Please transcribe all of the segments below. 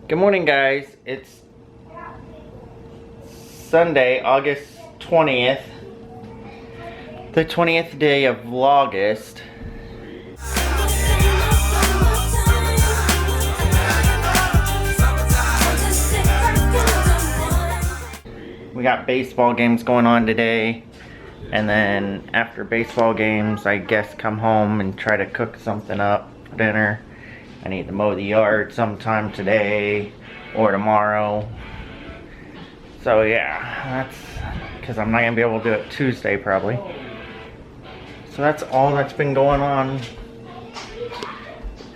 Good morning, guys. It's Sunday, August 20th, the 20th day of Vlogust. We got baseball games going on today, and then after baseball games, I guess come home and try to cook something up for dinner. I need to mow the yard sometime today or tomorrow. So yeah, that's because I'm not gonna be able to do it Tuesday probably. So that's all that's been going on.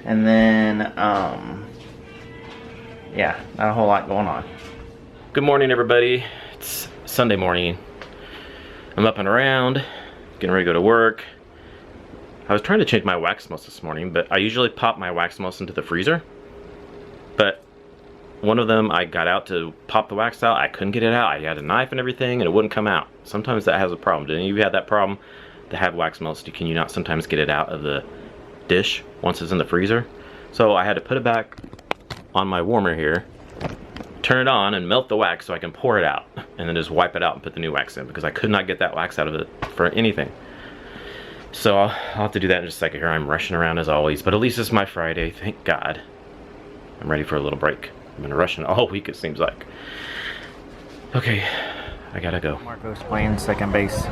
And then, yeah, not a whole lot going on. Good morning, everybody. It's Sunday morning. I'm up and around, getting ready to go to work. I was trying to change my wax melts this morning, but I usually pop my wax melts into the freezer. But one of them, I got out to pop the wax out. I couldn't get it out. I had a knife and everything, and it wouldn't come out. Sometimes that has a problem. Did any of you have that problem to have wax melts? Can you not sometimes get it out of the dish once it's in the freezer? So I had to put it back on my warmer here, turn it on, and melt the wax so I can pour it out, and then just wipe it out and put the new wax in, because I could not get that wax out of it for anything. So I'll have to do that in just a second here. I'm rushing around as always, but at least it's my Friday, thank God. I'm ready for a little break. I've been rushing all week, it seems like. Okay, I gotta go. Marco's playing second base.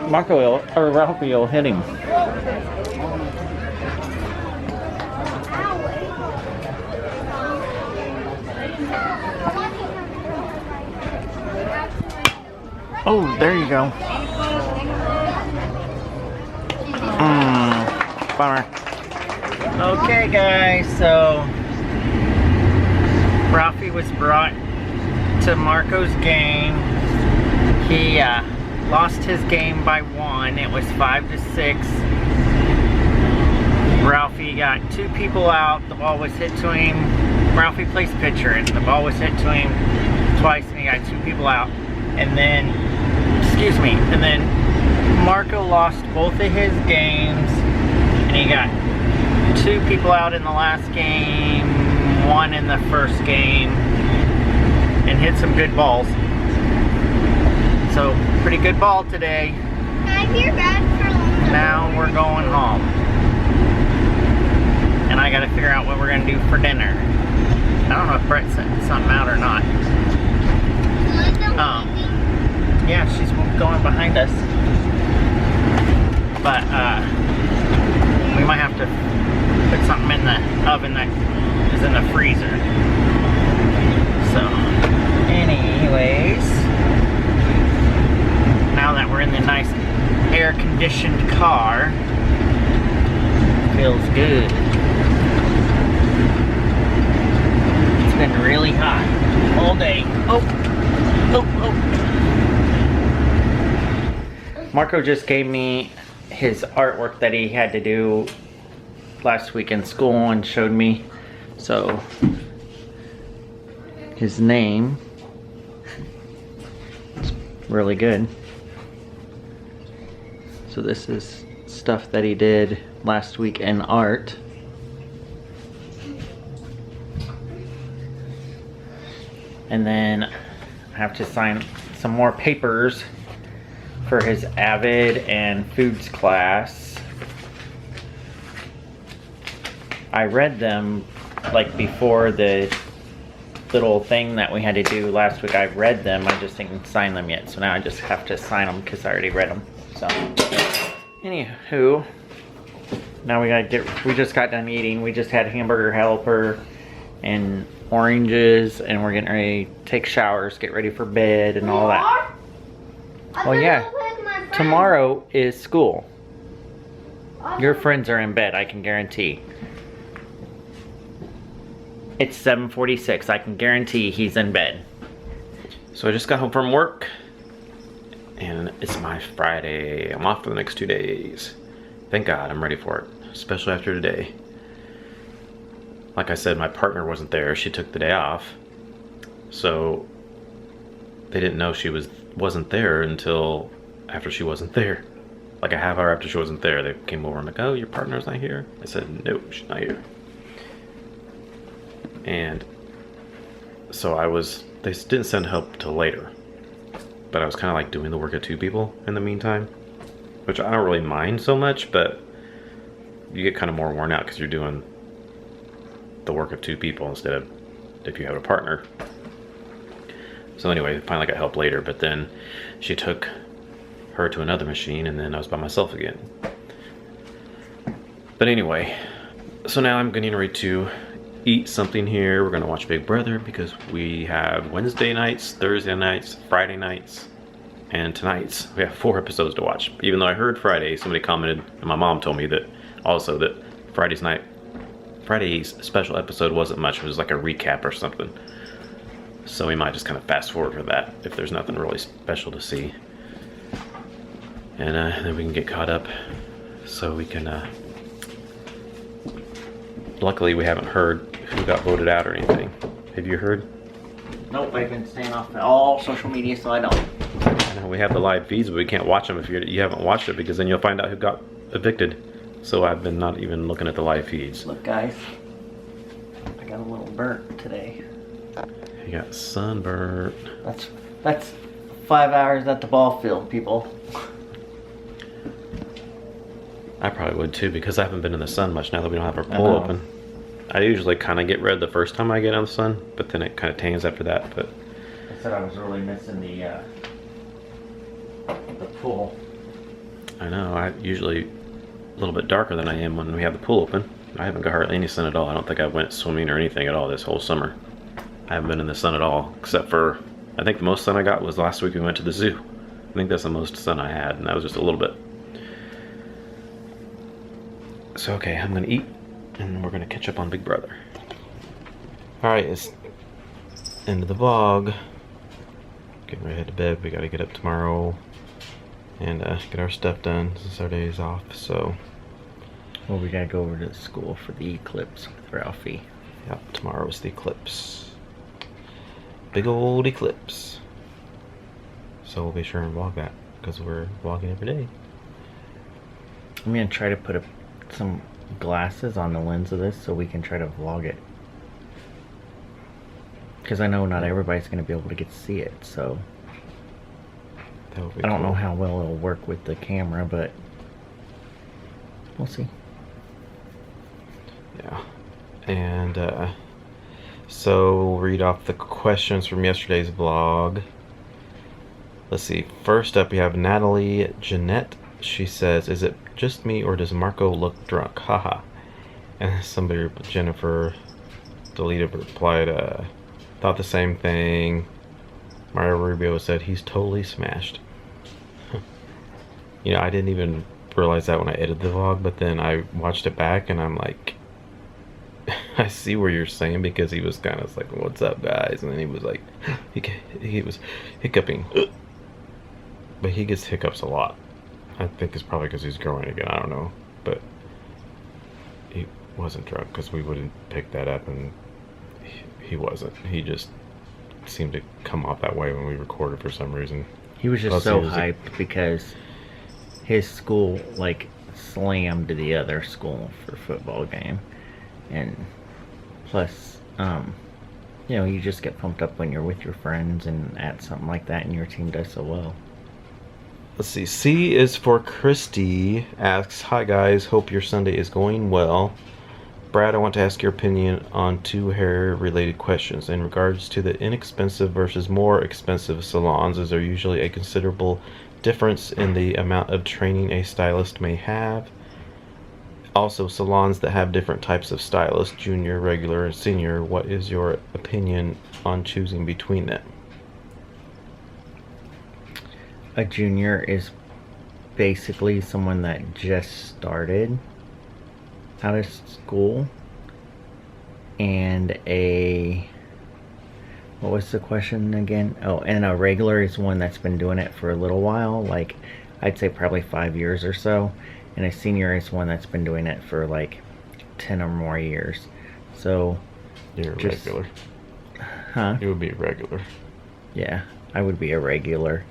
Marco will, or Ralphie will hit him. Oh, there you go. Bummer. Okay, guys, so Ralphie was brought to Marco's game. He lost his game by 1. It was 5-6. Ralphie got 2 people out. The ball was hit to him. Ralphie plays pitcher, and the ball was hit to him twice, and he got 2 people out. And then, excuse me, and then Marco lost both of his games, and he got 2 people out in the last game, 1 in the first game, and hit some good balls. So, pretty good ball today. Now we're going home. And I gotta figure out what we're gonna do for dinner. I don't know if Brett sent something out or not. Yeah, she's going behind us. But, we might have to put something in the oven that is in the freezer. So, anyways, now that we're in the nice air-conditioned car, feels good. It's been really hot all day. Oh. Marco just gave me his artwork that he had to do last week in school and showed me. So, his name is really good. So this is stuff that he did last week in art. And then I have to sign some more papers for his Avid and Foods class. I read them like before the little thing that we had to do last week. I read them, I just didn't sign them yet. So now I just have to sign them because I already read them. So, anywho, now we just got done eating. We just had hamburger helper and oranges, and we're getting ready to take showers, get ready for bed and all that. Well, yeah, tomorrow is school. Your friends are in bed, I can guarantee. It's 7:46. I can guarantee he's in bed. So I just got home from work, and it's my Friday. I'm off for the next 2 days. Thank God, I'm ready for it, especially after today. Like I said, my partner wasn't there. She took the day off, so they didn't know she wasn't there until after she wasn't there. Like a half hour after she wasn't there, they came over and like, "Oh, your partner's not here?" I said, "No, she's not here." And so they didn't send help till later, but I was kind of like doing the work of two people in the meantime, which I don't really mind so much, but you get kind of more worn out because you're doing the work of two people instead of if you have a partner. So anyway, finally got help later, but then she took her to another machine and then I was by myself again. But anyway, so now I'm getting ready to eat something here. We're gonna watch Big Brother because we have Wednesday nights, Thursday nights, Friday nights, and tonight's. We have 4 episodes to watch. Even though I heard Friday, somebody commented, and my mom told me that also that Friday's special episode wasn't much. It was like a recap or something. So we might just kind of fast forward for that if there's nothing really special to see. And then we can get caught up so we can, luckily we haven't heard who got voted out or anything. Have you heard? Nope, I've been staying off all social media, so I don't. I know we have the live feeds, but we can't watch them if you haven't watched it, because then you'll find out who got evicted. So I've been not even looking at the live feeds. Look, guys, I got a little burnt today. You got sunburnt. That's 5 hours at the ball field, people. I probably would too, because I haven't been in the sun much now that we don't have our pool open. I usually kind of get red the first time I get on the sun, but then it kind of tans after that. But I said I was really missing the pool. I know, I usually a little bit darker than I am when we have the pool open. I haven't got hardly any sun at all. I don't think I went swimming or anything at all this whole summer. I haven't been in the sun at all, except for, I think the most sun I got was last week we went to the zoo. I think that's the most sun I had, and that was just a little bit. So okay, I'm gonna eat, and we're gonna catch up on Big Brother. Alright, it's end of the vlog. Getting ready to head to bed. We gotta get up tomorrow and get our stuff done since our day is off, so. Well, we gotta go over to the school for the eclipse with Ralphie. Yep, tomorrow's the eclipse. Big old eclipse. So we'll be sure and vlog that, because we're vlogging every day. I'm gonna try to put some glasses on the lens of this so we can try to vlog it. Because I know not everybody's gonna be able to get to see it, so. I don't know how well it'll work with the camera, but we'll see. Yeah. And so we'll read off the questions from yesterday's vlog. Let's see. First up, we have Natalie Jeanette. She says, "Is it just me or does Marco look drunk? Haha." And somebody, Jennifer deleted, replied, "Thought the same thing." Mario Rubio said, "He's totally smashed." You know, I didn't even realize that when I edited the vlog, but then I watched it back and I'm like, I see where you're saying, because he was kind of like, "What's up, guys?" And then he was like, he was hiccuping. But he gets hiccups a lot. I think it's probably because he's growing again. I don't know. But he wasn't drunk, because we wouldn't pick that up, and he wasn't. He just seemed to come off that way when we recorded for some reason. He was just so hyped because his school like slammed the other school for a football game, and plus you know, you just get pumped up when you're with your friends and at something like that and your team does so well. Let's see. C is for Christy. Asks, "Hi guys, hope your Sunday is going well. Brad, I want to ask your opinion on 2 hair related questions. In regards to the inexpensive versus more expensive salons, is there usually a considerable difference in the amount of training a stylist may have? Also, salons that have different types of stylists, junior, regular, and senior, what is your opinion on choosing between them?" A junior is basically someone that just started out of school, and what was the question again? Oh, and a regular is one that's been doing it for a little while, like I'd say probably 5 years or so, and a senior is one that's been doing it for like 10 or more years. So you're a regular. Huh? You would be a regular. Yeah, I would be a regular.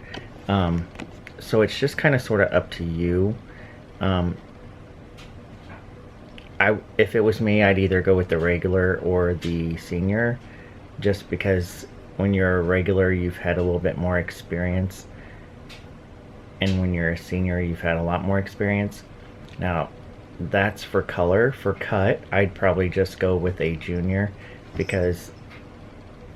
So it's just kind of sort of up to you. If it was me, I'd either go with the regular or the senior, just because when you're a regular, you've had a little bit more experience, and when you're a senior, you've had a lot more experience. Now, that's for color. For cut, I'd probably just go with a junior, because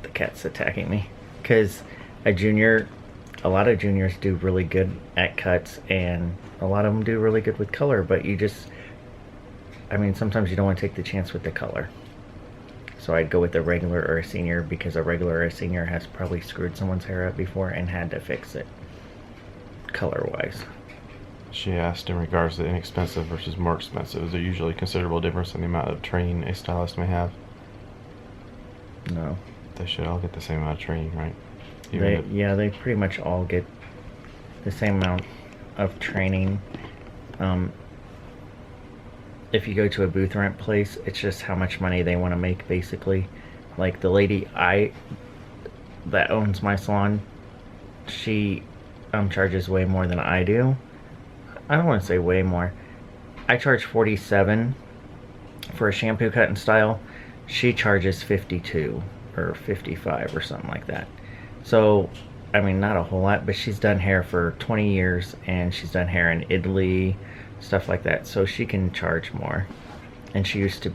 the cat's attacking me. Because a lot of juniors do really good at cuts, and a lot of them do really good with color, but sometimes you don't want to take the chance with the color. So I'd go with a regular or a senior, because a regular or a senior has probably screwed someone's hair up before and had to fix it, color-wise. She asked in regards to inexpensive versus more expensive, is there usually a considerable difference in the amount of training a stylist may have? No. They should all get the same amount of training, right? They pretty much all get the same amount of training. If you go to a booth rent place, it's just how much money they want to make, basically. Like the lady that owns my salon, she charges way more than I do. I don't want to say way more. I charge $47 for a shampoo, cut, and style. She charges $52 or $55 or something like that. So, not a whole lot, but she's done hair for 20 years, and she's done hair in Italy, stuff like that, so she can charge more. And she used to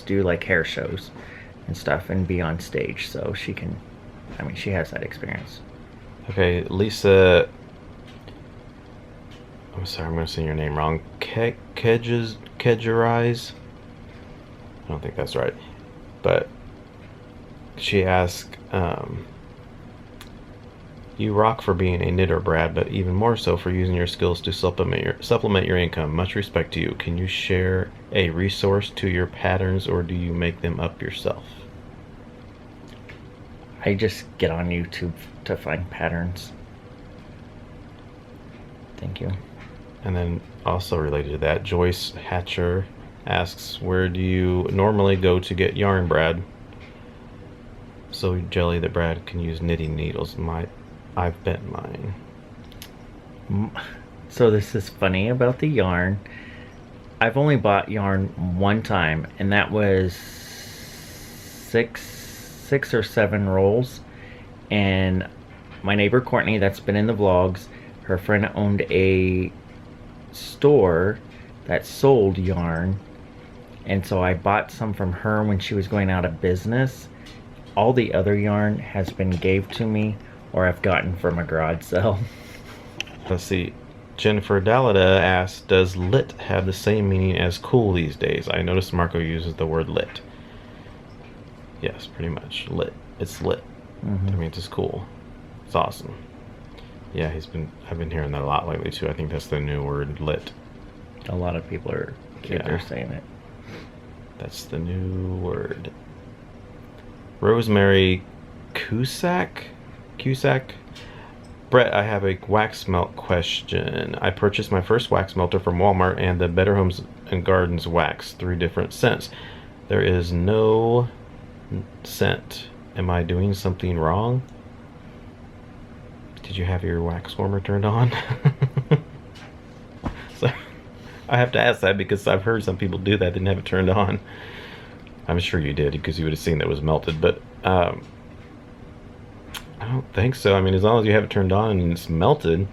do like hair shows and stuff and be on stage, so she has that experience. Okay, Lisa, I'm sorry, I'm going to say your name wrong. Kedgerise? I don't think that's right. But she asked, you rock for being a knitter, Brad, but even more so for using your skills to supplement your income. Much respect to you. Can you share a resource to your patterns, or do you make them up yourself? I just get on YouTube to find patterns. Thank you. And then also related to that, Joyce Hatcher asks, where do you normally go to get yarn, Brad? So jelly that Brad can use knitting needles. I've bent mine. So this is funny about the yarn. I've only bought yarn one time, and that was six or seven rolls. And my neighbor Courtney, that's been in the vlogs, her friend owned a store that sold yarn, and so I bought some from her when she was going out of business. All the other yarn has been gave to me, or I've gotten from a garage sale. Let's see. Jennifer Dalida asks, does lit have the same meaning as cool these days? I noticed Marco uses the word lit. Yes, pretty much. Lit. It's lit. That means it's cool. It's awesome. Yeah, I've been hearing that a lot lately too. I think that's the new word, lit. A lot of people are saying it. That's the new word. Rosemary Cusack? Brett, I have a wax melt question. I purchased my first wax melter from Walmart and the Better Homes and Gardens wax, 3 different scents. There is no scent. Am I doing something wrong? Did you have your wax warmer turned on? So I have to ask that because I've heard some people do that, didn't have it turned on. I'm sure you did, because you would have seen that it was melted, but I don't think so. As long as you have it turned on and it's melted,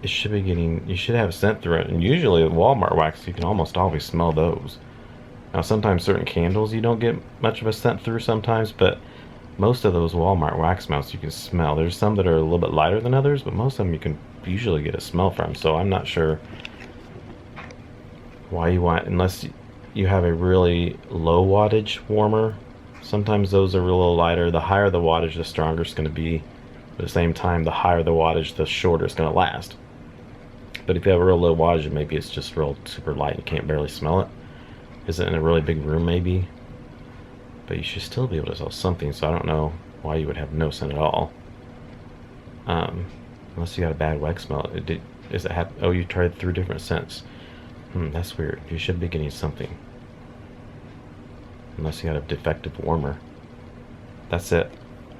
it should be you should have a scent through it. And usually with Walmart wax, you can almost always smell those. Now sometimes certain candles you don't get much of a scent through sometimes, but most of those Walmart wax melts you can smell. There's some that are a little bit lighter than others, but most of them you can usually get a smell from. So I'm not sure why you want, unless you have a really low wattage warmer. Sometimes those are a little lighter. The higher the wattage, the stronger it's going to be. At the same time, the higher the wattage, the shorter it's going to last. But if you have a real low wattage, maybe it's just real super light and you can't barely smell it. Is it in a really big room maybe? But you should still be able to smell something, so I don't know why you would have no scent at all. Unless you got a bad wax smell. Oh, you tried 3 different scents. That's weird. You should be getting something. Unless you got a defective warmer. That's it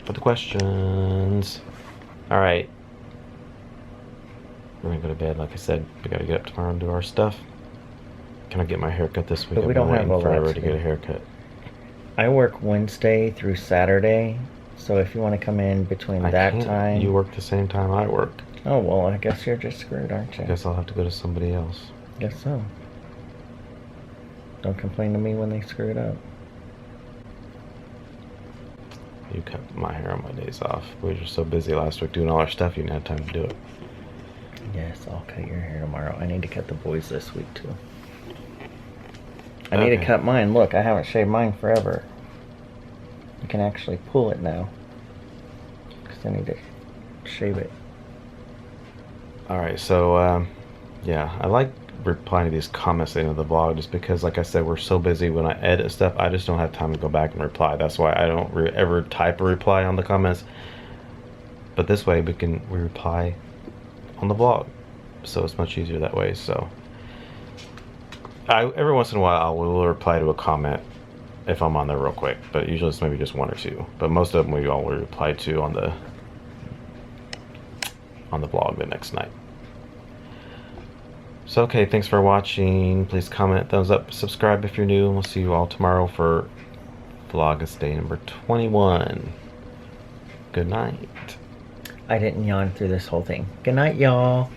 for the questions. Alright. We're gonna go to bed, like I said. We gotta get up tomorrow and do our stuff. Can I get my haircut this week? But we don't have a lot forever to get a haircut. I work Wednesday through Saturday, so if you want to come in between that time. You work the same time I work. Oh, well, I guess you're just screwed, aren't you? I guess I'll have to go to somebody else. Guess so. Don't complain to me when they screw it up. You cut my hair on my days off. We were just so busy last week doing all our stuff, you didn't have time to do it. Yes, I'll cut your hair tomorrow. I need to cut the boys this week, too. I need to cut mine. Look, I haven't shaved mine forever. I can actually pull it now. Because I need to shave it. Alright, so, yeah, I like replying to these comments at the end of the vlog just because, like I said, we're so busy when I edit stuff, I just don't have time to go back and reply. That's why I don't ever type a reply on the comments. But this way, we reply on the vlog. So it's much easier that way, so. Every once in a while, I will reply to a comment if I'm on there real quick, but usually it's maybe just 1 or 2. But most of them we all will reply to on the vlog the next night. So okay, thanks for watching. Please comment, thumbs up, subscribe if you're new, and we'll see you all tomorrow for Vlogust day number 21. Good night. I didn't yawn through this whole thing. Good night, y'all.